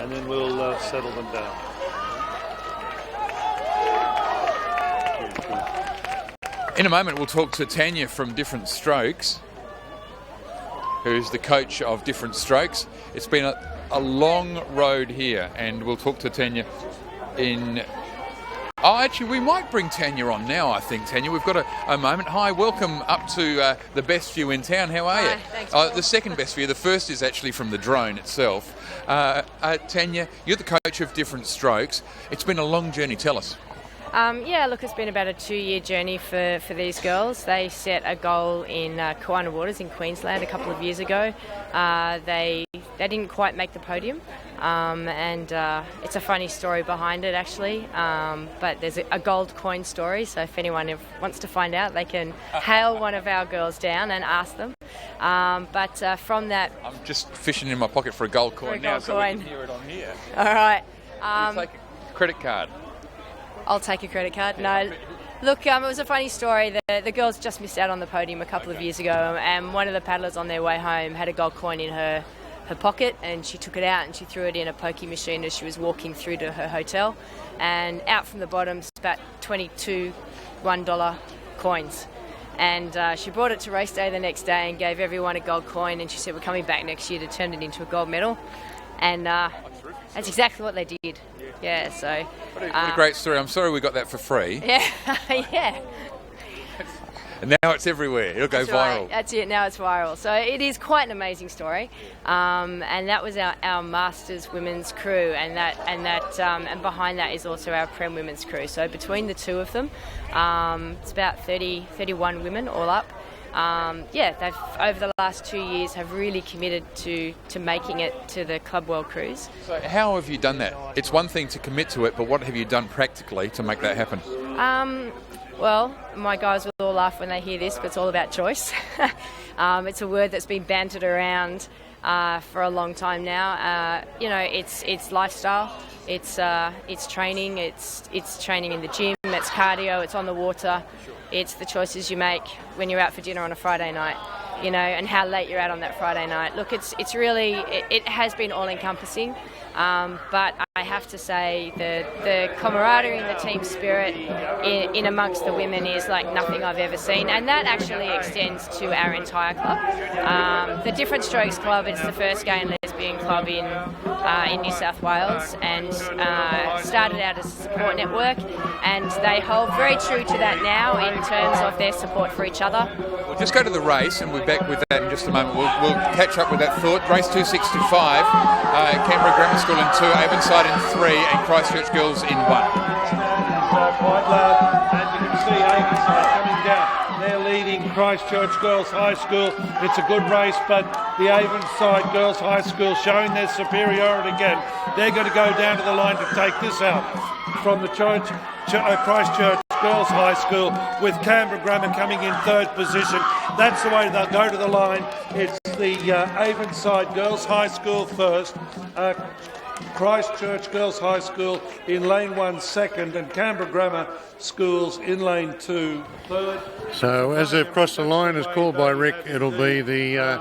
and then we'll settle them down. In a moment, we'll talk to Tanya from Different Strokes, who's the coach of Different Strokes. It's been a long road here, and we'll talk to Tanya in... Oh, actually, we might bring Tanya on now, I think. Tanya, we've got a moment. Hi, welcome up to the best view in town. How are you? Hi, thanks, Paul. The second best view. The first is actually from the drone itself. Tanya, you're the coach of Different Strokes. It's been a long journey. Tell us. Yeah, look, it's been about a 2-year journey for these girls. They set a goal in Kawana Waters in Queensland a couple of years ago. They didn't quite make the podium, and it's a funny story behind it, actually. But there's a gold coin story, so if anyone wants to find out, they can hail one of our girls down and ask them. But from that... I'm just fishing in my pocket for a gold coin now, so we can hear it on here. All right. You take a credit card. I'll take a credit card. No, look, it was a funny story. The girls just missed out on the podium a couple of years ago, and one of the paddlers on their way home had a gold coin in her pocket, and she took it out and she threw it in a pokey machine as she was walking through to her hotel, and out from the bottom spat 22 $1 coins. And she brought it to race day the next day and gave everyone a gold coin, and she said, we're coming back next year to turn it into a gold medal. And that's exactly what they did. Yeah, so... What a great story. I'm sorry we got that for free. Yeah, yeah. And now it's everywhere. It'll go That's viral. Right. That's it. Now it's viral. So it is quite an amazing story. And that was our Masters women's crew, and behind that is also our Prem women's crew. So between the two of them, it's about 31 women all up. They've over the last 2 years have really committed to making it to the Club World Cruise. So how have you done that? It's one thing to commit to it, but what have you done practically to make that happen? Well, my guys will all laugh when they hear this, but it's all about choice. It's a word that's been bantered around for a long time now. It's lifestyle. It's training. It's training in the gym. It's cardio. It's on the water. It's the choices you make when you're out for dinner on a Friday night, and how late you're out on that Friday night. Look, it's really, it has been all-encompassing, but I have to say the camaraderie and the team spirit in amongst the women is like nothing I've ever seen, and that actually extends to our entire club. The Different Strokes Club is the first gay and lesbian club in New South Wales, and started out as a support network, and they hold very true to that now in terms of their support for each other. We'll just go to the race, and we're back with that in just a moment. We'll catch up with that thought. Race 265, Canberra Grammar School in 2, Avonside in 3, and Christchurch Girls in 1. Quite loud, and you can see Avonside coming down. They're leading Christchurch Girls High School. It's a good race, but the Avonside Girls High School showing their superiority again. They're going to go down to the line to take this out from the Christchurch Girls High School, with Canberra Grammar coming in third position. That's the way they'll go to the line. It's the Avonside Girls High School first, Christchurch Girls High School in lane 1 second, and Canberra Grammar Schools in lane 2 third. So as they've crossed the line, as called by Rick, it'll be the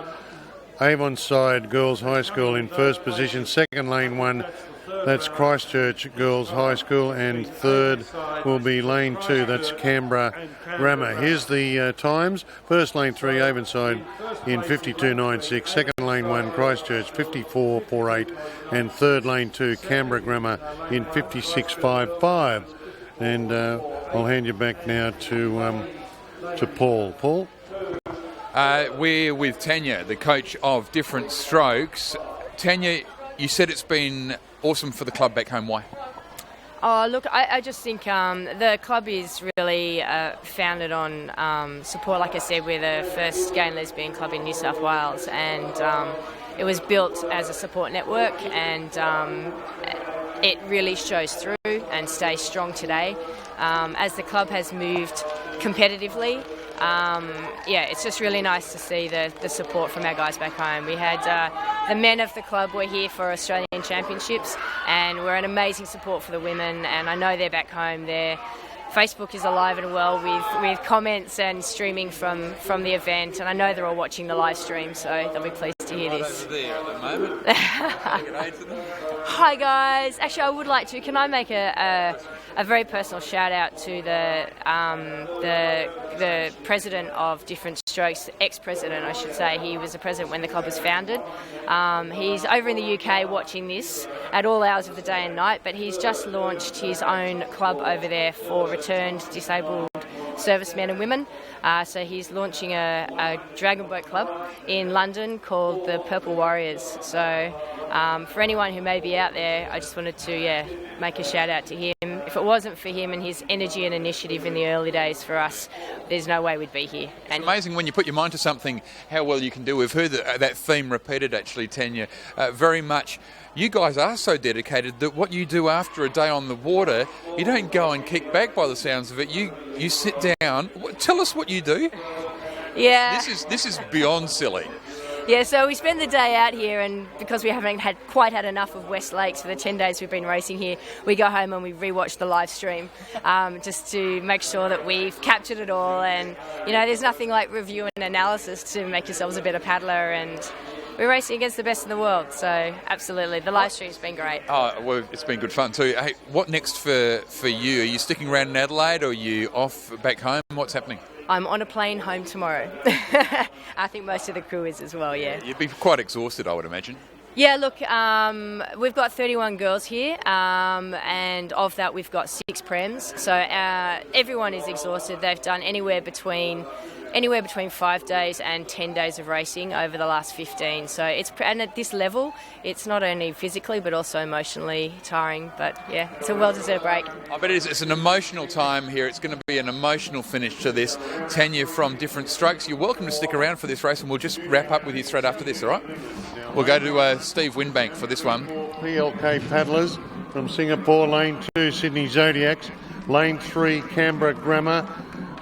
Avonside Girls High School in first position, second lane 1, that's Christchurch Girls High School, and third will be lane 2, that's Canberra Grammar. Here's the times. First lane 3, Avonside in 52.96, second lane 1, Christchurch 54.48, and third lane 2, Canberra Grammar in 56.55. And I'll hand you back now to Paul. Paul? We're with Tanya, the coach of Different Strokes. Tanya, you said it's been awesome for the club back home. Why? Oh, look, I just think the club is really founded on support. Like I said, we're the first gay and lesbian club in New South Wales, and it was built as a support network, and it really shows through and stays strong today. As the club has moved competitively, it's just really nice to see the support from our guys back home. We had the men of the club were here for Australian Championships, and we're an amazing support for the women, and I know they're back home. Their Facebook is alive and well with comments and streaming from the event, and I know they're all watching the live stream, so they'll be pleased to to hear this. Over there at the moment. Say to them. Hi guys. Actually, I would like to. Can I make a very personal shout out to the president of Different Strokes, ex-president, I should say. He was the president when the club was founded. He's over in the UK watching this at all hours of the day and night, but he's just launched his own club over there for returned disabled servicemen and women. So he's launching a dragon boat club in London called the Purple Warriors. So for anyone who may be out there, I just wanted to make a shout out to him. If it wasn't for him and his energy and initiative in the early days for us, there's no way we'd be here. It's amazing when you put your mind to something how well you can do. We've heard that theme repeated actually, Tanya, very much. You guys are so dedicated that what you do after a day on the water, you don't go and kick back by the sounds of it. You sit down. Tell us what you do. Yeah. This is beyond silly. Yeah, so we spend the day out here, and because we haven't quite had enough of West Lakes for the 10 days we've been racing here, we go home and we rewatch the live stream just to make sure that we've captured it all. And, there's nothing like review and analysis to make yourselves a better paddler, and we're racing against the best in the world, so absolutely. The live stream's been great. Oh, well, it's been good fun too. Hey, what next for you? Are you sticking around in Adelaide or are you off back home? What's happening? I'm on a plane home tomorrow. I think most of the crew is as well, yeah. You'd be quite exhausted, I would imagine. Yeah, look, we've got 31 girls here, and of that we've got 6 prems. So everyone is exhausted. They've done anywhere between 5 days and 10 days of racing over the last 15. So and at this level, it's not only physically but also emotionally tiring. But yeah, it's a well-deserved break. I bet it's an emotional time here. It's going to be an emotional finish to this. Tanya from Different Strokes, you're welcome to stick around for this race, and we'll just wrap up with you straight after this, all right? We'll go to Steve Winbank for this one. PLK paddlers from Singapore, lane 2, Sydney Zodiacs, lane 3, Canberra Grammar,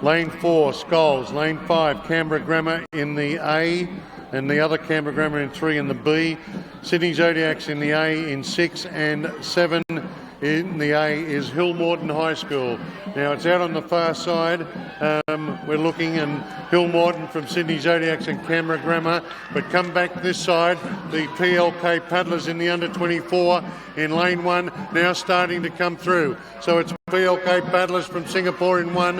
lane 4, Skulls, lane 5, Canberra Grammar in the A, and the other Canberra Grammar in 3 in the B, Sydney Zodiacs in the A in 6, and 7 in the A is Hill Morton High School. Now it's out on the far side. We're looking, and Hill Morton from Sydney Zodiacs and Canberra Grammar. But come back this side, the PLK paddlers in the under 24 in lane 1 now starting to come through. So it's PLK paddlers from Singapore in 1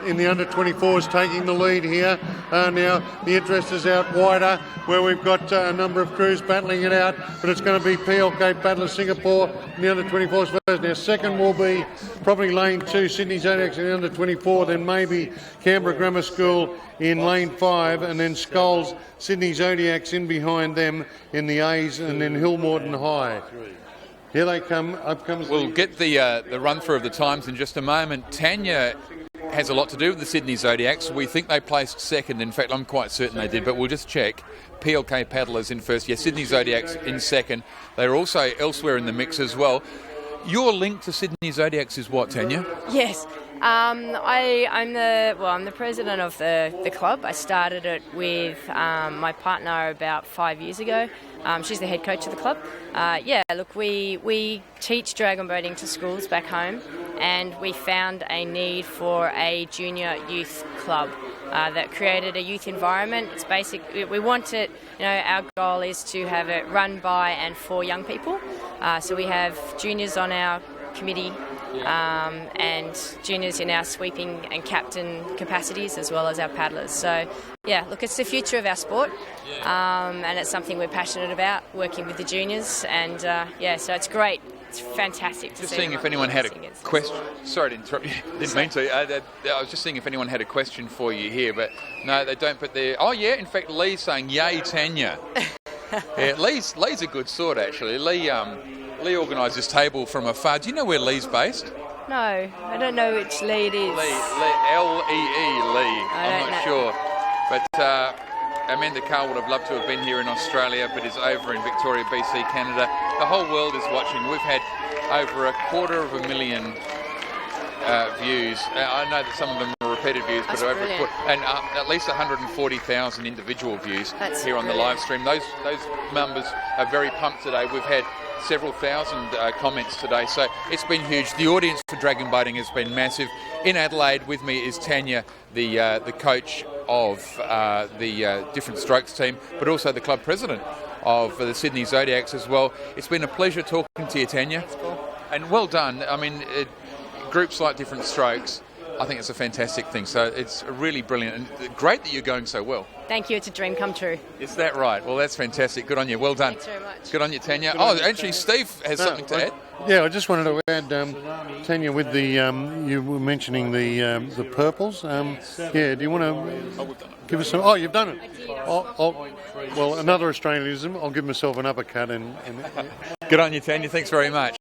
in the under 24s taking the lead here. Now the interest is out wider where we've got a number of crews battling it out, but it's going to be PLK paddlers Singapore in the under 24s first. Now second will be probably lane 2, Sydney Zodiacs in the under 24, then maybe Canberra Grammar School in lane 5, and then Skulls, Sydney Zodiacs in behind them in the A's, and then Hill Morton High. Here they come. Up comes. We'll get the run through of the times in just a moment. Tanya has a lot to do with the Sydney Zodiacs. We think they placed second. In fact, I'm quite certain they did, but we'll just check. PLK paddlers in first. Yes, Sydney Zodiacs in second. They're also elsewhere in the mix as well. Your link to Sydney Zodiacs is what, Tanya? Yes. I'm the president of the club. I started it with my partner about 5 years ago. She's the head coach of the club. We teach dragon boating to schools back home, and we found a need for a junior youth club that created a youth environment. It's basic. We want it. Our goal is to have it run by and for young people. So we have juniors on our committee and juniors in our sweeping and captain capacities, as well as our paddlers. So it's the future of our sport, and it's something we're passionate about, working with the juniors, and so it's great. It's fantastic to see. Just seeing if anyone had a question. Sorry to interrupt you. Didn't mean to. I was just seeing if anyone had a question for you here, but no, they don't. But they're. Oh yeah, in fact, Lee's saying, "Yay, Tanya." Yeah, Lee's a good sort actually. Lee organised this table from afar. Do you know where Lee's based? No, I don't know which Lee it is. Lee, L-E-E, Lee. I'm not sure. But Amanda Carr would have loved to have been here in Australia, but is over in Victoria, BC, Canada. The whole world is watching. We've had over 250,000 views. I know that some of them are repeated views, but over at least 140,000 individual views here on the live stream. Those numbers are very pumped today. We've had several thousand comments today, so it's been huge. The audience for dragon boating has been massive. In Adelaide with me is Tanya, the coach of the different strokes team, but also the club president of the Sydney Zodiacs as well. It's been a pleasure talking to you, Tanya. That's cool. And well done. I mean, groups like different strokes, I think it's a fantastic thing. So it's really brilliant and great that you're going so well. Thank you. It's a dream come true. Is that right? Well, that's fantastic. Good on you. Well done. Thanks very much. Good on you, Tanya. Actually, Steve has something to add. Yeah, I just wanted to add, Tanya, with the you were mentioning the purples. Yeah, do you want to give us some? Oh, you've done it. Well, another Australianism. I'll give myself an uppercut and Good on you, Tanya. Thanks very much.